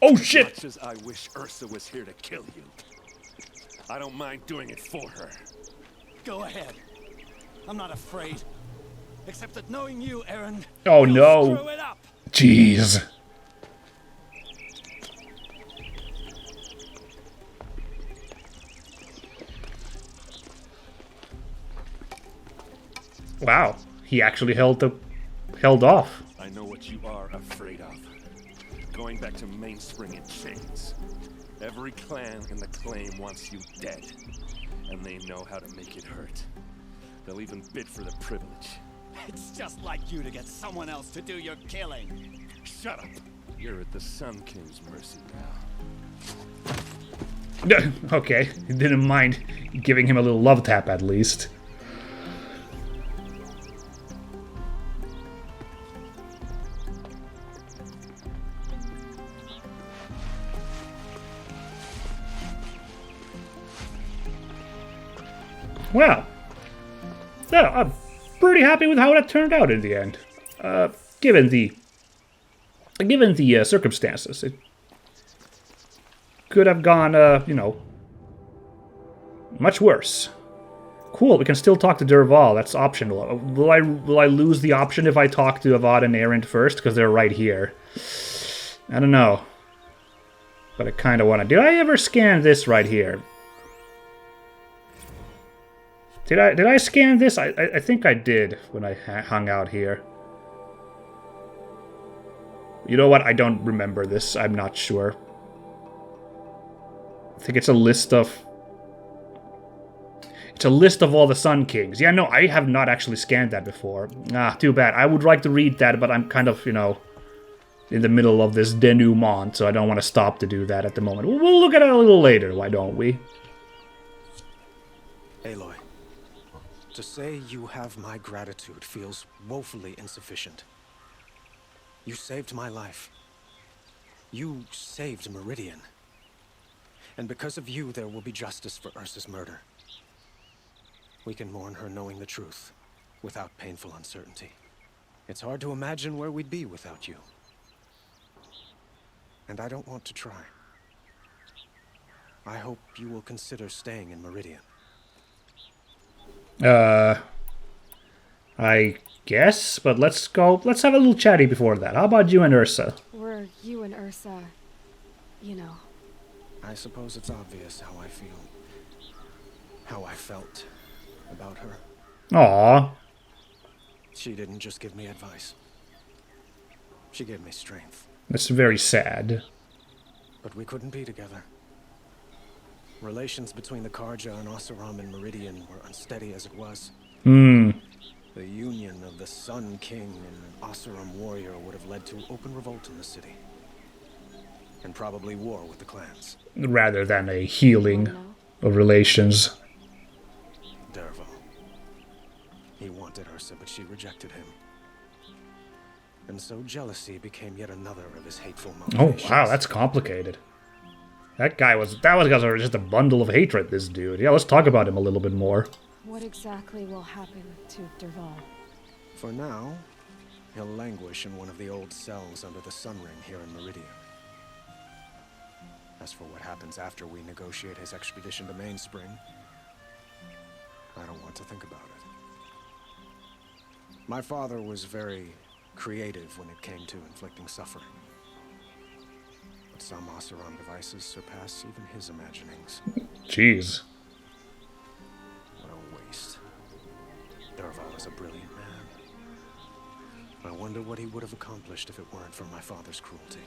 Oh shit! Much as I wish Ursa was here to kill you, I don't mind doing it for her. Go ahead. I'm not afraid. Except that knowing you, Aaron, Oh you'll no. screw it up. Jeez. Wow, he actually held off. I know what you are afraid of. Going back to Mainspring in chains. Every clan in the claim wants you dead. And they know how to make it hurt. They'll even bid for the privilege. It's just like you to get someone else to do your killing. Shut up. You're at the Sun King's mercy now. Okay, he didn't mind giving him a little love tap at least. Well, yeah, I'm pretty happy with how that turned out in the end. Given the circumstances, it could have gone, you know, much worse. Cool, we can still talk to Dervahl. That's optional. Will I lose the option if I talk to Avad and Erend first? Because they're right here. I don't know. But I kind of want to. Did I ever scan this right here? Did I scan this? I think I did when I hung out here. You know what? I don't remember this. I'm not sure. I think it's a list of... It's a list of all the Sun Kings. Yeah, no, I have not actually scanned that before. Ah, too bad. I would like to read that, but I'm kind of, you know, in the middle of this denouement, so I don't want to stop to do that at the moment. We'll look at it a little later, why don't we? Aloy, to say you have my gratitude feels woefully insufficient. You saved my life. You saved Meridian. And because of you, there will be justice for Ursa's murder. We can mourn her knowing the truth, without painful uncertainty. It's hard to imagine where we'd be without you. And I don't want to try. I hope you will consider staying in Meridian. I guess, but let's have a little chatty before that. How about you and Ursa? Were you and Ursa, you know... I suppose it's obvious how I feel. How I felt about her. Aww. She didn't just give me advice. She gave me strength. That's very sad. But we couldn't be together. Relations between the Karja and Oseram and Meridian were unsteady as it was. The union of the Sun King and an Oseram warrior would have led to open revolt in the city. And probably war with the clans. Rather than a healing of relations. Dervahl. He wanted Ursa, but she rejected him. And so jealousy became yet another of his hateful motivations. Oh, wow, that's complicated. That was just a bundle of hatred, this dude. Yeah, let's talk about him a little bit more. What exactly will happen to Dervahl? For now, he'll languish in one of the old cells under the Sun Ring here in Meridian. As for what happens after we negotiate his expedition to Mainspring, I don't want to think about it. My father was very creative when it came to inflicting suffering. But some Oseram devices surpass even his imaginings. Jeez. What a waste. Dervahl is a brilliant man. I wonder what he would have accomplished if it weren't for my father's cruelty.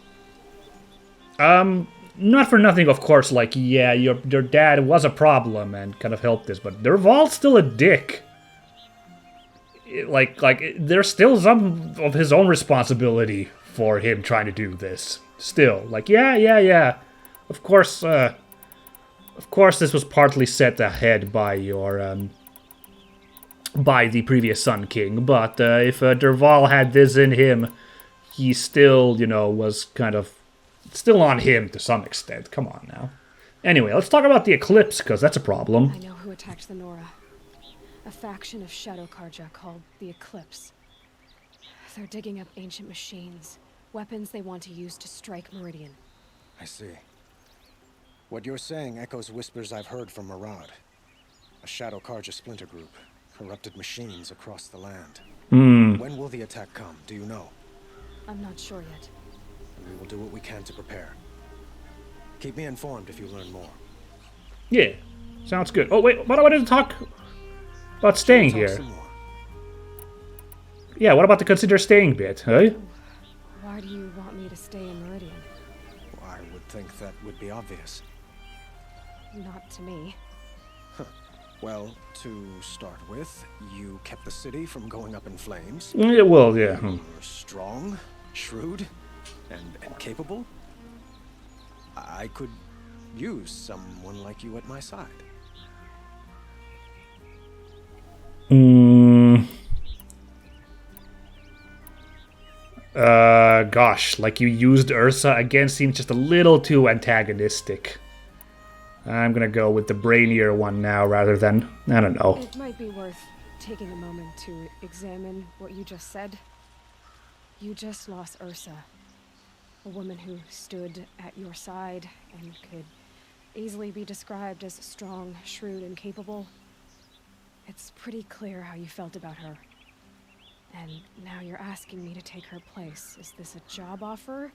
Not for nothing, of course, like, yeah, your dad was a problem and kind of helped this, but Dervahl's still a dick. Like, there's still some of his own responsibility for him trying to do this. Still, like, yeah. Of course, this was partly set ahead by by the previous Sun King, but if Dervahl had this in him, he still, you know, was kind of still on him to some extent. Come on now. Anyway, let's talk about the Eclipse, because that's a problem. I know who attacked the Nora. A faction of Shadow Karja called the Eclipse. They're digging up ancient machines, weapons they want to use to strike Meridian. I see. What you're saying echoes whispers I've heard from Murad. A Shadow Carja splinter group. Corrupted machines across the land. When will the attack come? Do you know? I'm not sure yet. We will do what we can to prepare. Keep me informed if you learn more. Yeah, sounds good. Oh wait, what do I want to talk about staying Talk here? some more. Yeah, what about the consider staying bit, huh? Why do you want me to stay in Meridian? I would think that would be obvious. Not to me. Well, to start with, you kept the city from going up in flames. Yeah, well, yeah. You're strong, shrewd, and capable. I could use someone like you at my side. Gosh, like you used Ursa again seems just a little too antagonistic. I'm gonna go with the brainier one now rather than, I don't know. It might be worth taking a moment to examine what you just said. You just lost Ursa. A woman who stood at your side and could easily be described as strong, shrewd, and capable. It's pretty clear how you felt about her. And now you're asking me to take her place. Is this a job offer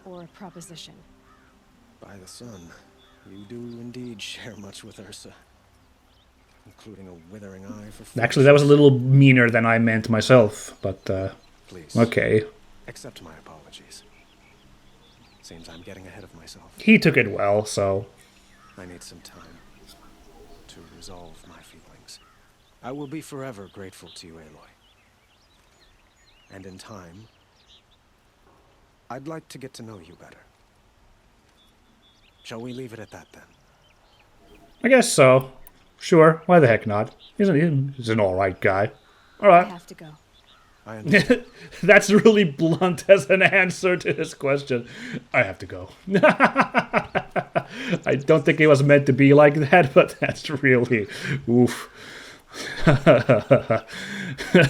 or a proposition? By the sun, you do indeed share much with Ursa. Including a withering eye for Actually, that was a little meaner than I meant myself, but, Please, okay. accept my apologies. Seems I'm getting ahead of myself. He took it well, so... I need some time to resolve my feelings. I will be forever grateful to you, Aloy. And in time, I'd like to get to know you better. Shall we leave it at that, then? I guess so. Sure, why the heck not? He's an alright guy. I Alright. have to go. I understand. That's really blunt as an answer to his question. I have to go. I don't think it was meant to be like that, but that's really... Oof.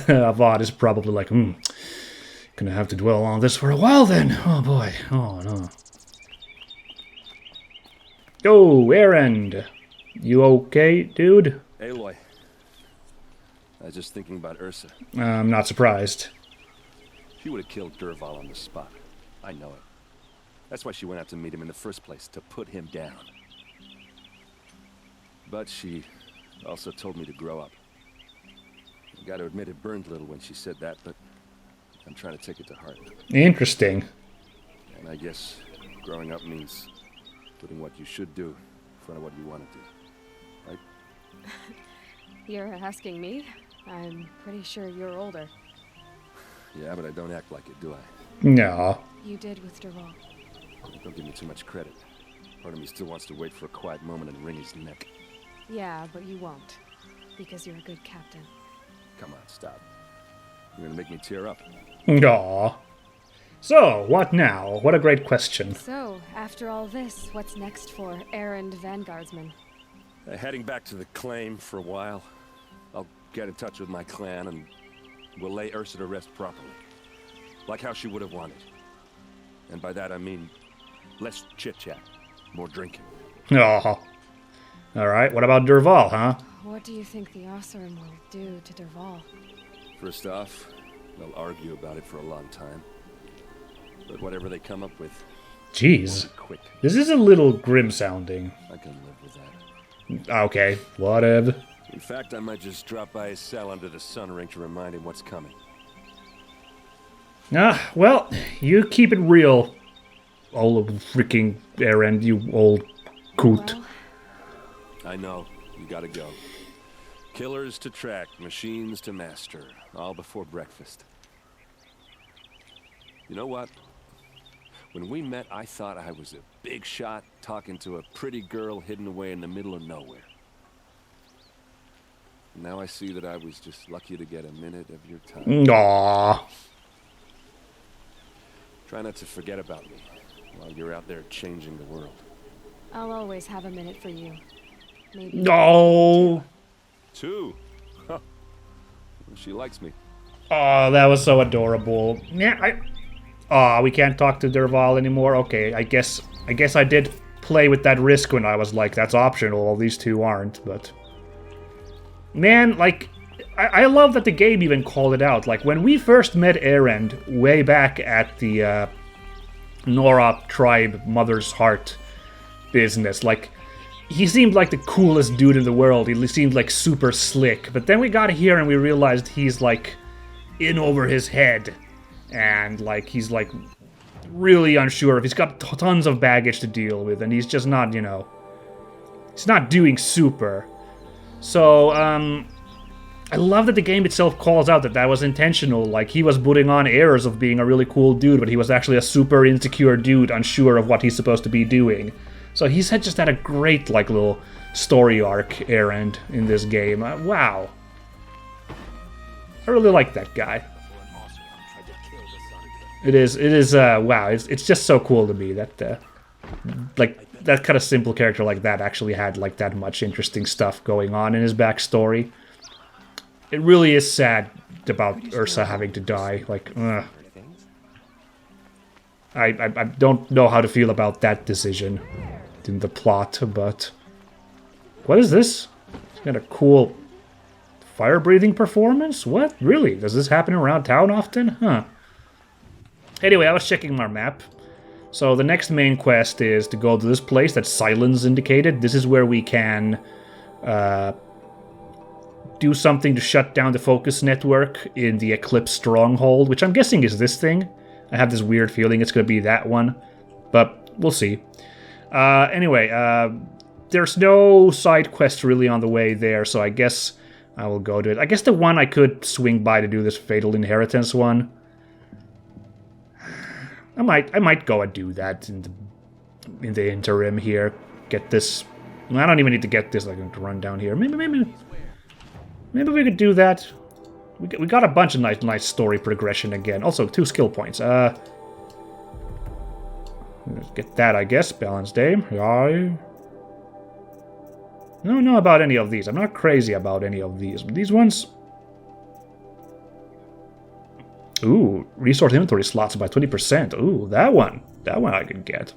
Avad is probably like, gonna have to dwell on this for a while then. Oh boy. Oh no. Yo, Erend. You okay, dude? Aloy. I was just thinking about Ursa. I'm not surprised. She would have killed Dervahl on the spot. I know it. That's why she went out to meet him in the first place, to put him down. But she also told me to grow up. I gotta admit it burned a little when she said that, but I'm trying to take it to heart. Interesting. And I guess growing up means putting what you should do in front of what you want to do. Right? You're asking me? I'm pretty sure you're older. Yeah, but I don't act like it, do I? No. You did with Dervahl. Don't give me too much credit. Part of me still wants to wait for a quiet moment and wring his neck. Yeah, but you won't. Because you're a good captain. Come on, stop. You're gonna make me tear up. Aw. So, what now? What a great question. So, after all this, what's next for errand vanguardsman? Heading back to the claim for a while. I'll get in touch with my clan and we'll lay Ursa to rest properly. Like how she would have wanted. And by that I mean less chit-chat, more drinking. Aw. Alright, what about Dervahl, huh? What do you think the Oseram will do to Dervahl? First off, they'll argue about it for a long time. But whatever they come up with, Jeez. won't be quick. This is a little grim sounding. I can live with that. Okay, whatever. In fact, I might just drop by his cell under the sun ring to remind him what's coming. Ah, well, you keep it real, old freaking Erend, you old coot. Well, I know, you gotta go. Killers to track, machines to master, all before breakfast. You know what? When we met, I thought I was a big shot talking to a pretty girl hidden away in the middle of nowhere. Now I see that I was just lucky to get a minute of your time. Aw. Try not to forget about me while you're out there changing the world. I'll always have a minute for you. Maybe. No. Two? Huh. She likes me. Oh, that was so adorable. Yeah, Ah, we can't talk to Dervahl anymore. Okay, I guess I did play with that risk when I was like, that's optional. Well, these two aren't, but man, like, I love that the game even called it out. Like, when we first met Erend way back at the Nora tribe Mother's Heart business, like, he seemed like the coolest dude in the world. He seemed like super slick. But then we got here and we realized he's like in over his head. And like he's like really unsure if he's got tons of baggage to deal with, and he's just not, you know, he's not doing super. So, I love that the game itself calls out that that was intentional. Like, he was putting on airs of being a really cool dude, but he was actually a super insecure dude, unsure of what he's supposed to be doing. So he's just had a great, like, little story arc errand in this game. Wow. I really like that guy. It is, wow, it's just so cool to me that, like, that kind of simple character like that actually had, like, that much interesting stuff going on in his backstory. It really is sad about Ursa having to die, like, ugh. I don't know how to feel about that decision in the plot, but... What is this? It's got a cool fire-breathing performance? What? Really? Does this happen around town often? Huh. Anyway, I was checking my map. So the next main quest is to go to this place that Silence indicated. This is where we can do something to shut down the focus network in the Eclipse stronghold, which I'm guessing is this thing. I have this weird feeling it's going to be that one, but we'll see. Anyway, there's no side quest really on the way there, so I guess I will go to it. I guess the one I could swing by to do this Fatal Inheritance one. I might go and do that in the interim here. Get this. I don't even need to get this. I'm going to run down here. Maybe we could do that. We got a bunch of nice story progression again. Also, 2 skill points. Let's get that, I guess. Balanced aim. Yeah. I don't know about any of these. I'm not crazy about any of these. These ones... Ooh, resource inventory slots by 20%. Ooh, that one. That one I could get.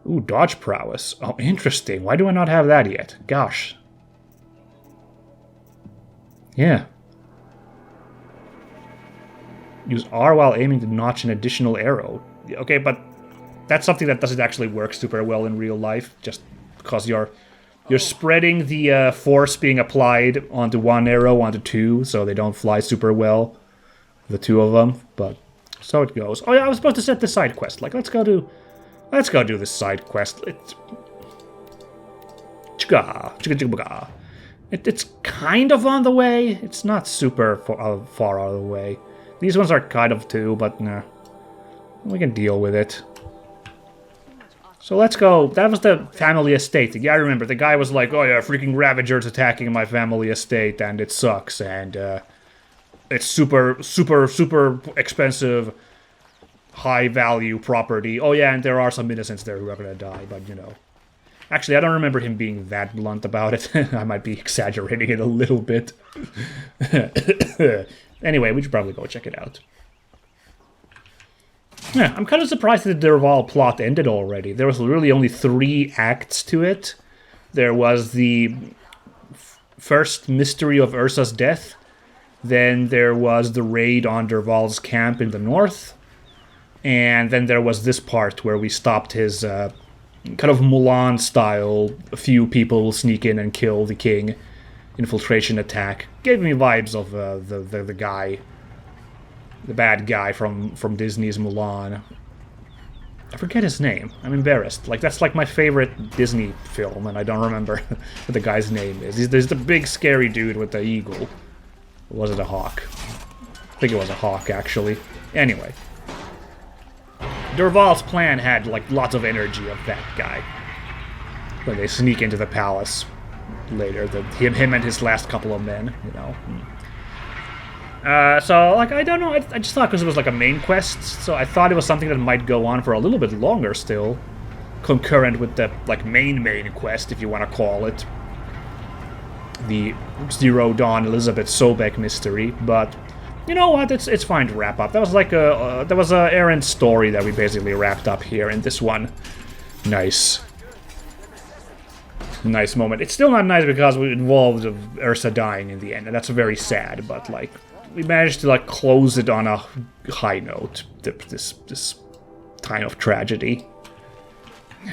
Ooh, dodge prowess. Oh, interesting. Why do I not have that yet? Gosh. Yeah. Use R while aiming to notch an additional arrow. Okay, but that's something that doesn't actually work super well in real life, just because you're spreading the force being applied onto one arrow onto 2, so they don't fly super well, the 2 of them. But so it goes. Oh yeah, I was supposed to set the side quest. Like, let's go do this side quest. It's kind of on the way. It's not super far out of the way. These ones are kind of too, but nah, we can deal with it. So let's go. That was the family estate thing. Yeah, I remember. The guy was like, oh yeah, freaking Ravagers attacking my family estate, and it sucks, and it's super expensive, high-value property. Oh yeah, and there are some innocents there who are gonna die, but you know. Actually, I don't remember him being that blunt about it. I might be exaggerating it a little bit. Anyway, we should probably go check it out. Yeah, I'm kind of surprised that the Dervahl plot ended already. There was really only 3 acts to it. There was the first mystery of Ursa's death. Then there was the raid on Dervahl's camp in the north. And then there was this part where we stopped his kind of Mulan style, a few people will sneak in and kill the king infiltration attack. Gave me vibes of the guy, the bad guy from Disney's Mulan. I forget his name. I'm embarrassed. Like, that's like my favorite Disney film, and I don't remember what the guy's name is. There's the big scary dude with the eagle. Or was it a hawk? I think it was a hawk, actually. Anyway. Dervahl's plan had, like, lots of energy of that guy. When they sneak into the palace later. Him and his last couple of men, you know. So, like, I don't know, I just thought because it was, like, a main quest, so I thought it was something that might go on for a little bit longer still, concurrent with the, like, main quest, if you want to call it. The Zero Dawn Elizabeth Sobek mystery, but You know what? It's fine to wrap up. That was like that was a errand story that we basically wrapped up here in this one. Nice. Nice moment. It's still not nice because it involved Ursa dying in the end, and that's very sad, but like we managed to like close it on a high note. This time of tragedy.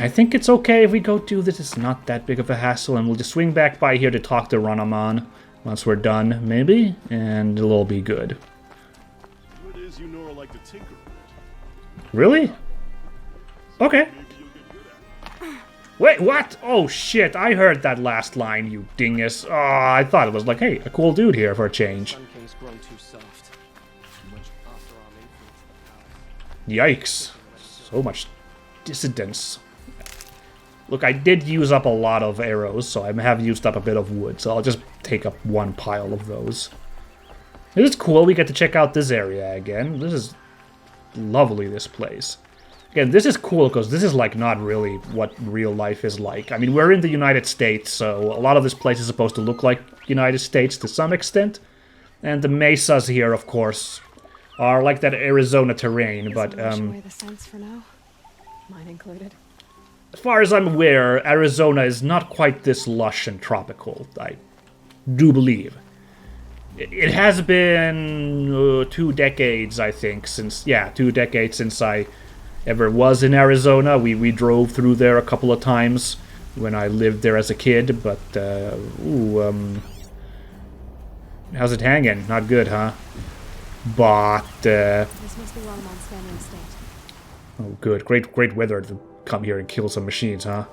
I think it's okay if we go do this. It's not that big of a hassle, and we'll just swing back by here to talk to Runaman once we're done, maybe, and it'll all be good. It is you know like to tinker a bit. Really? Okay. Wait, what? Oh shit, I heard that last line, you dingus. Oh, I thought it was like, hey, a cool dude here for a change. Sun King's grown too soft. Too much after our influence of the palace. Yikes. So much dissidence. Look, I did use up a lot of arrows, so I have used up a bit of wood, so I'll just take up one pile of those. This is cool, we get to check out this area again. This is lovely, this place. Again, this is cool because this is like not really what real life is like. I mean, we're in the United States, so a lot of this place is supposed to look like United States to some extent. And the mesas here, of course, are like that Arizona terrain, but away the scents for now, mine included. as far as I'm aware, Arizona is not quite this lush and tropical, I do believe. It has been 2 decades, I think, since, yeah, 2 decades since I ever was in Arizona. We drove through there a couple of times when I lived there as a kid, but, how's it hanging? Not good, huh? But, This must be Rolomon's family estate. oh, good. Great weather to come here and kill some machines, huh?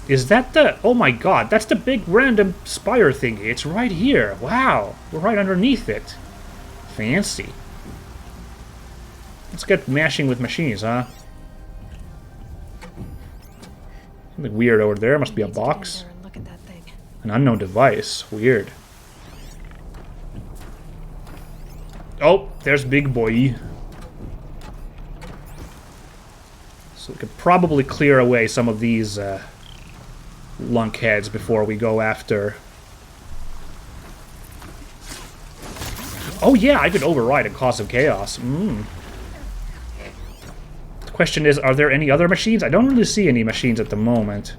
Is that the... Oh my god, that's the big random spire thingy. It's right here. Wow. We're right underneath it. Fancy. Let's get mashing with machines, huh? Something weird over there. Must be a box. Look at that thing. An unknown device. Weird. Oh, there's Big Boy. So we could probably clear away some of these lunkheads before we go after... Oh yeah, I could override and cause some chaos. The question is, are there any other machines? I don't really see any machines at the moment.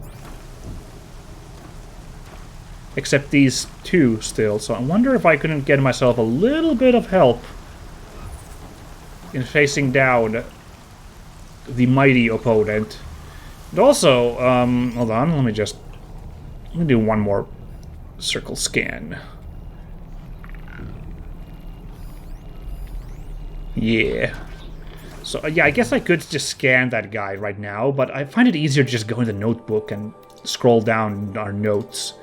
Except these 2 still, so I wonder if I couldn't get myself a little bit of help in facing down the mighty opponent. And also, hold on, let me do one more circle scan. Yeah. So, yeah, I guess I could just scan that guy right now, but I find it easier to just go in the notebook and scroll down our notes.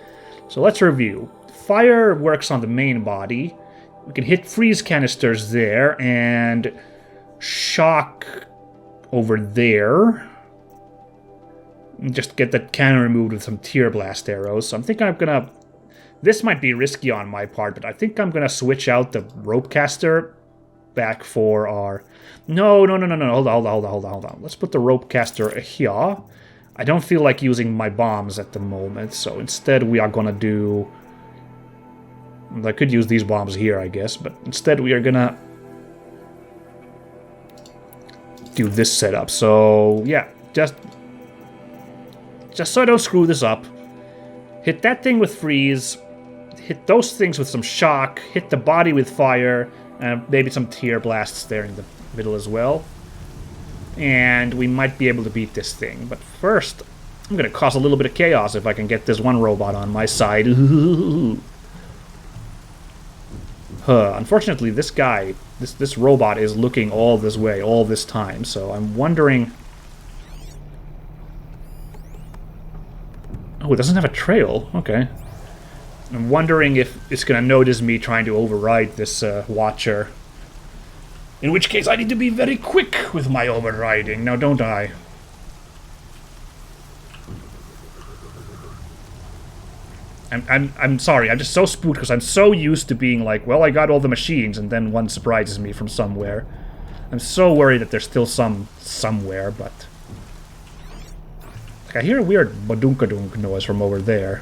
So let's review. Fire works on the main body. We can hit freeze canisters there, and shock over there. And just get that cannon removed with some tear blast arrows. So I think I'm gonna... This might be risky on my part, but I think I'm gonna switch out the rope caster back for our... No. Hold on. Let's put the rope caster here. I don't feel like using my bombs at the moment, so instead we are gonna do... I could use these bombs here, I guess, but instead we are gonna do this setup. So, yeah, just so I don't screw this up, hit that thing with freeze, hit those things with some shock, hit the body with fire, and maybe some tear blasts there in the middle as well. And we might be able to beat this thing. But first, I'm going to cause a little bit of chaos if I can get this one robot on my side. Unfortunately, this guy, this robot is looking all this way all this time, so I'm wondering... Oh, it doesn't have a trail. Okay. I'm wondering if it's going to notice me trying to override this Watcher. In which case, I need to be very quick with my overriding, now don't I? I'm sorry, I'm just so spooked because I'm so used to being like, well, I got all the machines, and then one surprises me from somewhere. I'm so worried that there's still some somewhere, but... Like, I hear a weird badunkadunk noise from over there.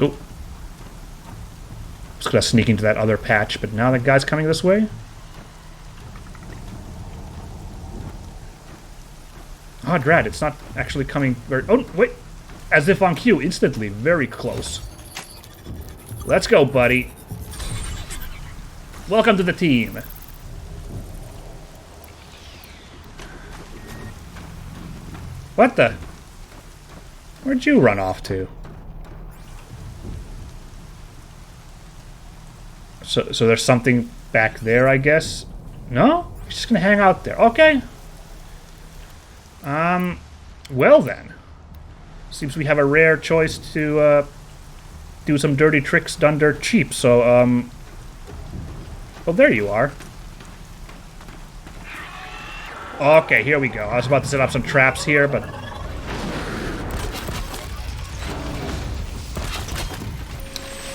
Oh. Just gonna sneak into that other patch, but now that guy's coming this way. Oh, drat, it's not actually coming very... Oh, wait! As if on cue, instantly, very close. Let's go, buddy. Welcome to the team. What the? Where'd you run off to? So there's something back there, I guess? No? He's just gonna hang out there. Okay. Well then. Seems we have a rare choice to, do some dirty tricks done dirt cheap, so, oh, there you are. Okay, here we go. I was about to set up some traps here, but...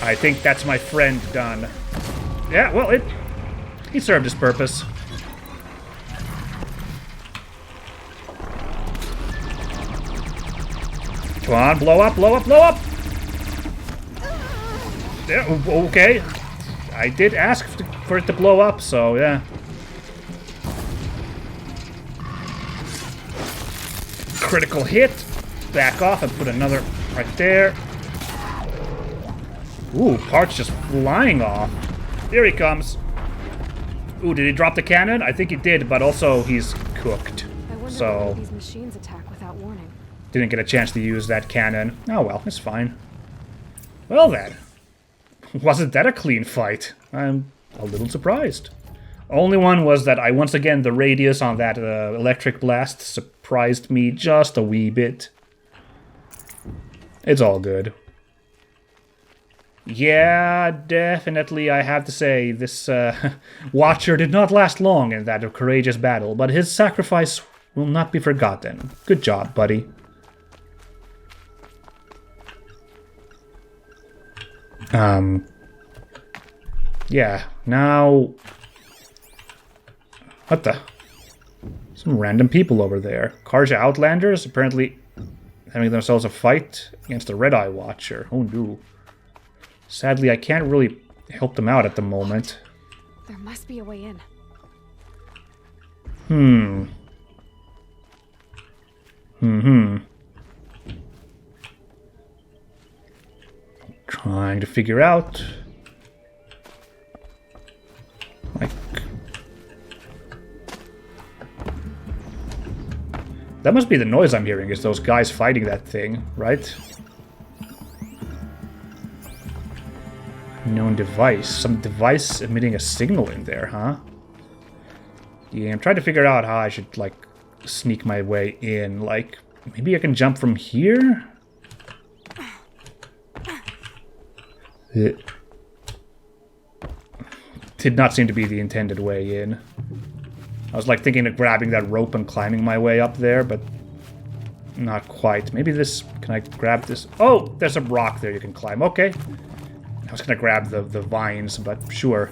I think that's my friend done. Yeah, well, he served his purpose. Come on, blow up, blow up, blow up! Yeah, okay. I did ask for it to blow up, so yeah. Critical hit. Back off and put another right there. Ooh, parts just flying off. Here he comes. Ooh, did he drop the cannon? I think he did, but also he's cooked. I wonder So why these machines attack without warning. didn't get a chance to use that cannon. Oh well, it's fine. Well then. Wasn't that a clean fight? I'm a little surprised. Only one was that once again, the radius on that electric blast surprised me just a wee bit. It's all good. Yeah, definitely I have to say, this Watcher did not last long in that courageous battle, but his sacrifice will not be forgotten. Good job, buddy. Yeah, now... What the? Some random people over there. Karja Outlanders, apparently having themselves a fight against the Red-Eye Watcher. Oh no. Sadly, I can't really help them out at the moment. There must be a way in. Trying to figure out... Like... That must be the noise I'm hearing, is those guys fighting that thing, right? Known device. Some device emitting a signal in there, huh? Yeah, I'm trying to figure out how I should, like, sneak my way in. Like, maybe I can jump from here? It did not seem to be the intended way in. I was, like, thinking of grabbing that rope and climbing my way up there, but not quite. Maybe this... Can I grab this? Oh! There's a rock there you can climb. Okay. I was gonna grab the vines, but sure.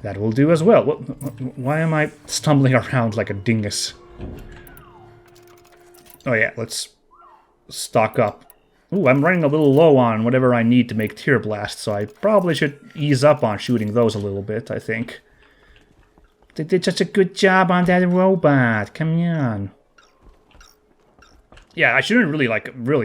That will do as well. Why am I stumbling around like a dingus? Oh yeah, let's stock up. Ooh, I'm running a little low on whatever I need to make tear blasts, so I probably should ease up on shooting those a little bit, I think. They did such a good job on that robot. Come on. Yeah, I shouldn't really,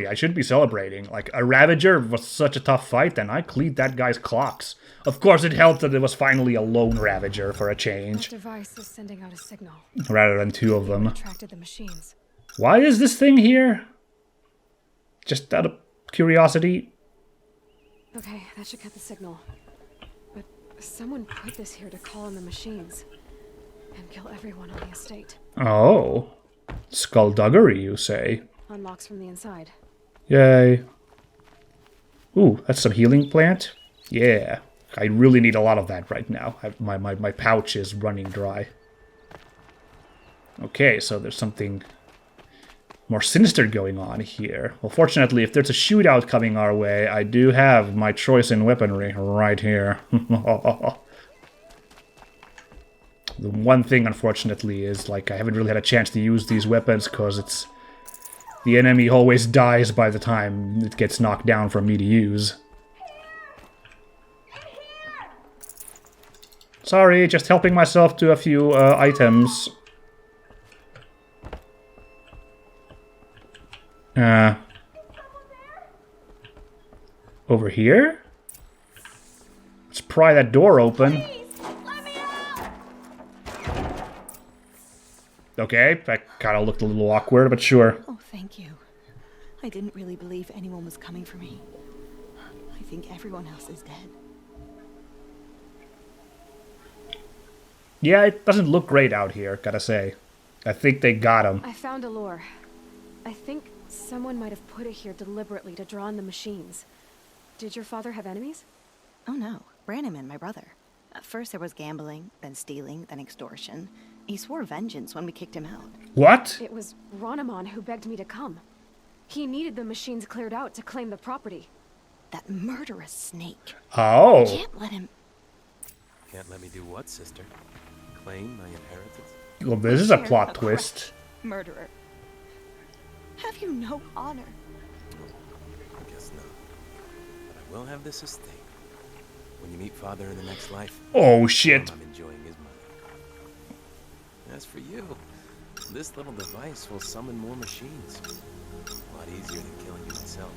I shouldn't be celebrating. Like, a Ravager was such a tough fight, and I cleaned that guy's clocks. Of course, it helped that it was finally a lone Ravager for a change. That device is sending out a signal. Rather than two of them. Attracted the machines. Why is this thing here? Just out of curiosity. Okay, that should cut the signal. But someone put this here to call in the machines. And kill everyone on the estate. Oh. Skullduggery, you say? Unlocks from the inside. Yay. Ooh, that's some healing plant? Yeah. I really need a lot of that right now. My pouch is running dry. Okay, so there's something more sinister going on here. Well, fortunately, if there's a shootout coming our way, I do have my choice in weaponry right here. The one thing, unfortunately, is, like, I haven't really had a chance to use these weapons because it's The enemy always dies by the time it gets knocked down for me to use. Sorry, just helping myself to a few items. Over here? Let's pry that door open. Okay, that kind of looked a little awkward, but sure. Oh, thank you. I didn't really believe anyone was coming for me. I think everyone else is dead. Yeah, it doesn't look great out here, gotta say. I think they got him. I found a lure. I think someone might have put it here deliberately to draw on the machines. Did your father have enemies? Oh no, Branham and my brother. At first there was gambling, then stealing, then extortion. He swore vengeance when we kicked him out. What? It was Ronamon who begged me to come. He needed the machines cleared out to claim the property. That murderous snake. Oh. Can't let him... Can't let me do what, sister? Claim my inheritance? Well, this is a You're plot a twist. crack murderer. Have you no honor? I guess not. But I will have this estate. When you meet Father in the next life, Oh, shit. I'm enjoying his money. As for you, this little device will summon more machines. A lot easier than killing you myself.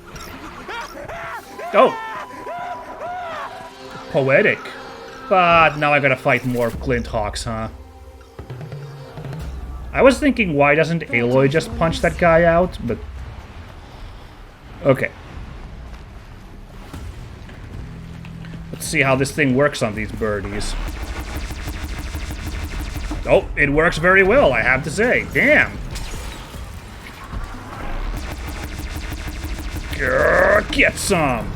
Oh. Poetic. But now I gotta fight more Glint Hawks, huh? I was thinking, why doesn't Aloy just punch that guy out? But... okay. Let's see how this thing works on these birdies. Oh, it works very well, I have to say. Damn. Grr, get some.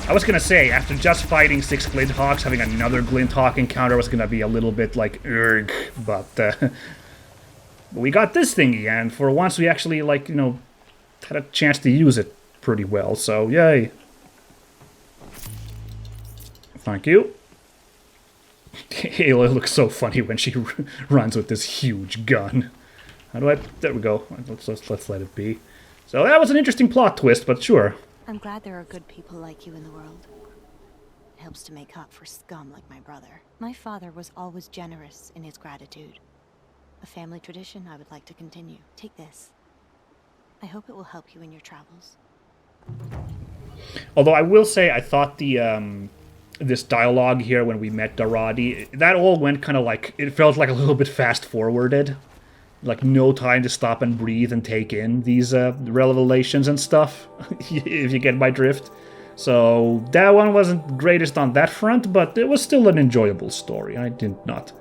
I was gonna say, after just fighting 6 Glint Hawks, having another Glint Hawk encounter was gonna be a little bit like, ugh, but we got this thingy, and for once we actually, like, you know, had a chance to use it pretty well, so yay. Thank you. Aloy looks so funny when she runs with this huge gun. How do I... there we go. Let's let it be. So that was an interesting plot twist, but sure. I'm glad there are good people like you in the world. It helps to make up for scum like my brother. My father was always generous in his gratitude. A family tradition I would like to continue. Take this. I hope it will help you in your travels. Although I will say, I thought the this dialogue here when we met Daradi, that all went kind of like, it felt like a little bit fast-forwarded. Like, no time to stop and breathe and take in these revelations and stuff, if you get my drift. So, that one wasn't greatest on that front, but it was still an enjoyable story. I did not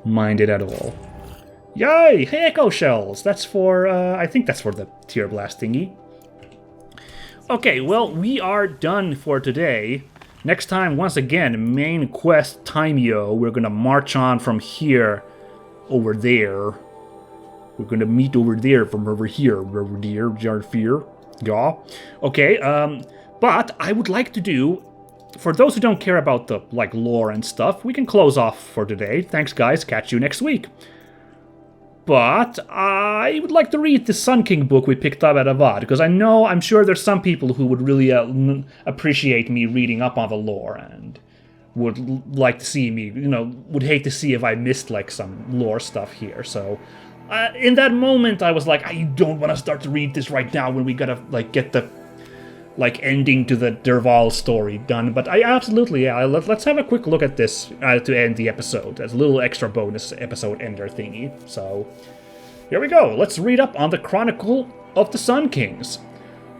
mind it at all. Yay! Hey, Echo Shells! That's for, I think that's for the Tear Blast thingy. Okay, well, we are done for today. Next time, once again, main quest Timeo. We're gonna march on from here over there. We're gonna meet over there from over here. Over there, Jarfir. Yeah. Okay, but I would like to do, for those who don't care about the, like, lore and stuff, we can close off for today. Thanks, guys. Catch you next week. But I would like to read the Sun King book we picked up at Avad, because I'm sure there's some people who would really appreciate me reading up on the lore and would like to see me, you know, would hate to see if I missed, like, some lore stuff here. So, in that moment, I was like, I don't want to start to read this right now when we gotta, like, get the, like, ending to the Dervahl story done. But I absolutely, yeah, let's have a quick look at this to end the episode. As a little extra bonus episode ender thingy. So, here we go. Let's read up on the Chronicle of the Sun Kings.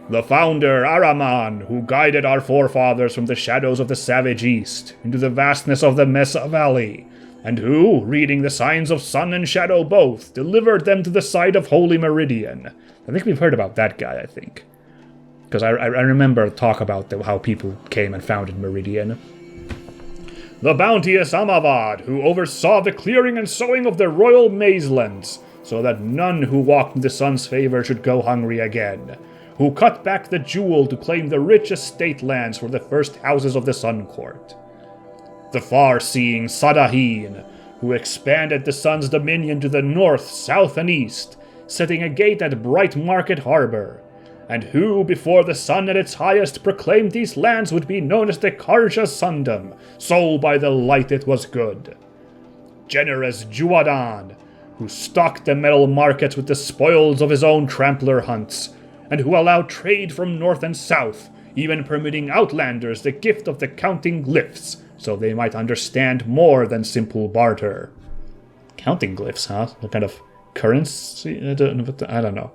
The founder, Araman, who guided our forefathers from the shadows of the savage east into the vastness of the Mesa Valley, and who, reading the signs of sun and shadow both, delivered them to the site of Holy Meridian. I think we've heard about that guy, I think. Because I remember talk about how people came and founded Meridian. The bounteous Amavad, who oversaw the clearing and sowing of the royal maizelands, so that none who walked in the sun's favor should go hungry again. Who cut back the jewel to claim the rich estate lands for the first houses of the Sun Court. The far-seeing Sadahin, who expanded the sun's dominion to the north, south, and east, setting a gate at Bright Market Harbor, and who, before the sun at its highest, proclaimed these lands would be known as the Karja Sundom, so by the light it was good. Generous Juadan, who stocked the metal markets with the spoils of his own trampler hunts, and who allowed trade from north and south, even permitting outlanders the gift of the counting glyphs, so they might understand more than simple barter. Counting glyphs, huh? What kind of currency? I don't know.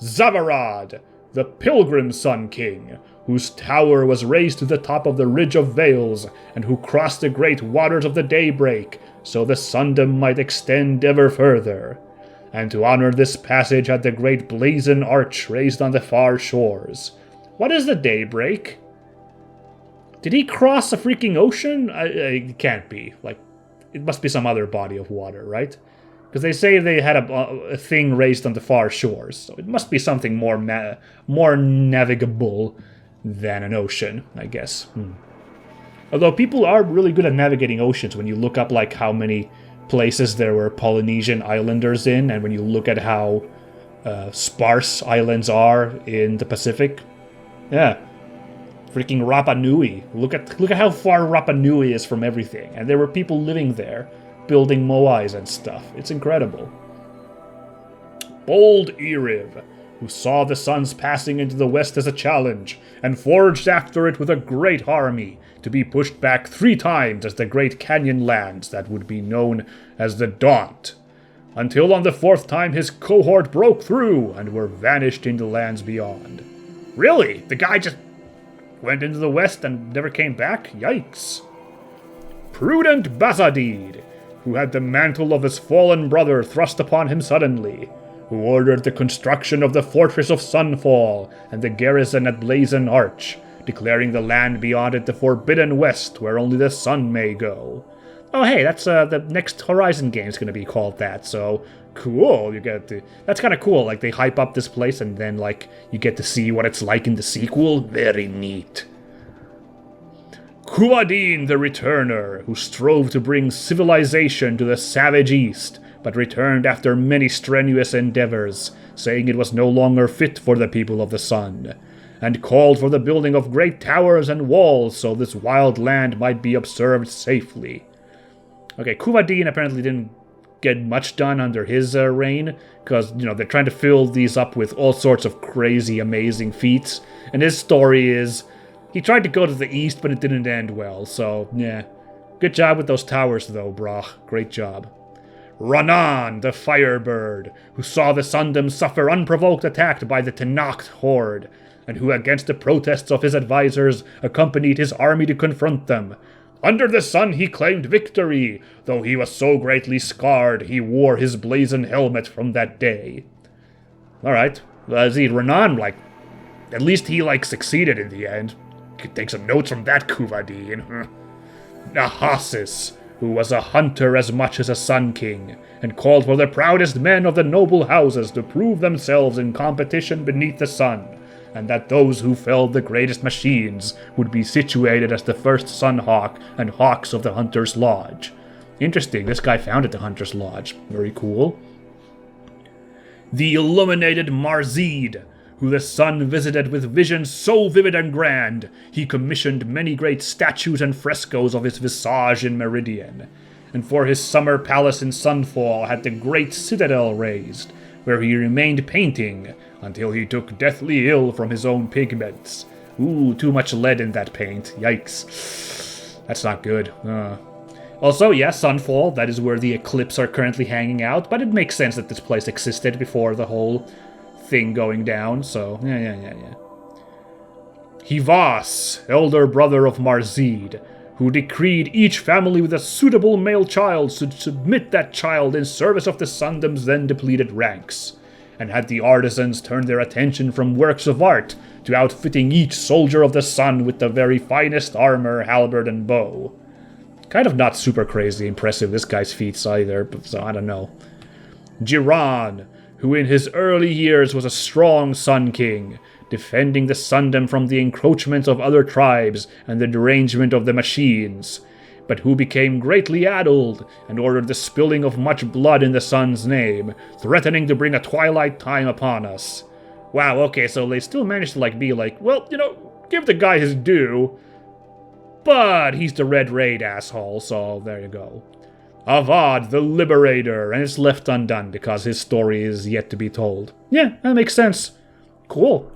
Zavarad, the Pilgrim Sun King, whose tower was raised to the top of the Ridge of Veils, and who crossed the great waters of the daybreak, so the Sundom might extend ever further. And to honor this passage had the great blazon arch raised on the far shores. What is the daybreak? Did he cross a freaking ocean? It can't be. Like, it must be some other body of water, right? Because they say they had a thing raised on the far shores, so it must be something more navigable than an ocean, I guess. Although people are really good at navigating oceans when you look up like how many places there were Polynesian islanders in, and when you look at how sparse islands are in the Pacific. Yeah. Freaking Rapa Nui. Look at how far Rapa Nui is from everything. And there were people living there, building moais and stuff. It's incredible. Bold Eriv, who saw the suns passing into the west as a challenge, and forged after it with a great army, to be pushed back 3 times as the great canyon lands that would be known as the Daunt, until on the 4th time his cohort broke through and were vanished into lands beyond. Really? The guy just went into the west and never came back? Yikes. Prudent Bazadid, who had the mantle of his fallen brother thrust upon him suddenly, who ordered the construction of the Fortress of Sunfall and the garrison at Blazon Arch, declaring the land beyond it the Forbidden West, where only the sun may go. Oh hey, that's the next Horizon game is going to be called that, so cool. That's kind of cool, like they hype up this place and then like you get to see what it's like in the sequel. Very neat. Kuadin the Returner, who strove to bring civilization to the savage east, but returned after many strenuous endeavors, saying it was no longer fit for the people of the sun, and called for the building of great towers and walls so this wild land might be observed safely. Okay, Kuadin apparently didn't get much done under his reign, because, they're trying to fill these up with all sorts of crazy, amazing feats, and his story is, he tried to go to the east, but it didn't end well, so, yeah. Good job with those towers, though, brah. Great job. Ranan, the Firebird, who saw the Sundom suffer unprovoked attack by the Tenakth horde, and who, against the protests of his advisors, accompanied his army to confront them. Under the sun he claimed victory, though he was so greatly scarred he wore his blazon helmet from that day. Alright, Renan, at least he, succeeded in the end. Could take some notes from that Kuvadin. Nahasis, who was a hunter as much as a Sun King, and called for the proudest men of the noble houses to prove themselves in competition beneath the sun, and that those who felled the greatest machines would be situated as the first Sunhawk and Hawks of the Hunter's Lodge. Interesting, this guy founded the Hunter's Lodge. Very cool. The Illuminated Marzid, who the sun visited with visions so vivid and grand, he commissioned many great statues and frescoes of his visage in Meridian, and for his summer palace in Sunfall had the great citadel raised, where he remained painting, until he took deathly ill from his own pigments. Ooh, too much lead in that paint. Yikes. That's not good. Also, yeah, Sunfall, that is where the Eclipse are currently hanging out, but it makes sense that this place existed before the whole thing going down, so yeah. Hivas, elder brother of Marzid, who decreed each family with a suitable male child should submit that child in service of the Sundom's then depleted ranks, and had the artisans turn their attention from works of art to outfitting each soldier of the sun with the very finest armor, halberd, and bow. Kind of not super crazy impressive, this guy's feats either, but so I don't know. Jiran, who in his early years was a strong Sun King, defending the Sundom from the encroachments of other tribes and the derangement of the machines, but who became greatly addled and ordered the spilling of much blood in the sun's name, threatening to bring a twilight time upon us. Wow, okay, so they still managed to be like, well, give the guy his due, but he's the Red Raid asshole, so there you go. Avad the Liberator, and it's left undone because his story is yet to be told. Yeah, that makes sense. Cool.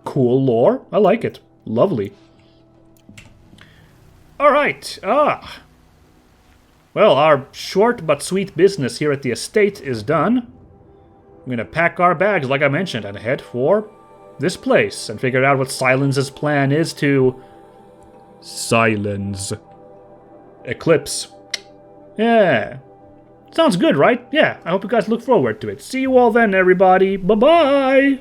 Cool lore. I like it. Lovely. Alright, well, our short but sweet business here at the estate is done. I'm gonna pack our bags, like I mentioned, and head for this place and figure out what Silence's plan is to silence Eclipse. Yeah. Sounds good, right? Yeah, I hope you guys look forward to it. See you all then, everybody. Bye-bye!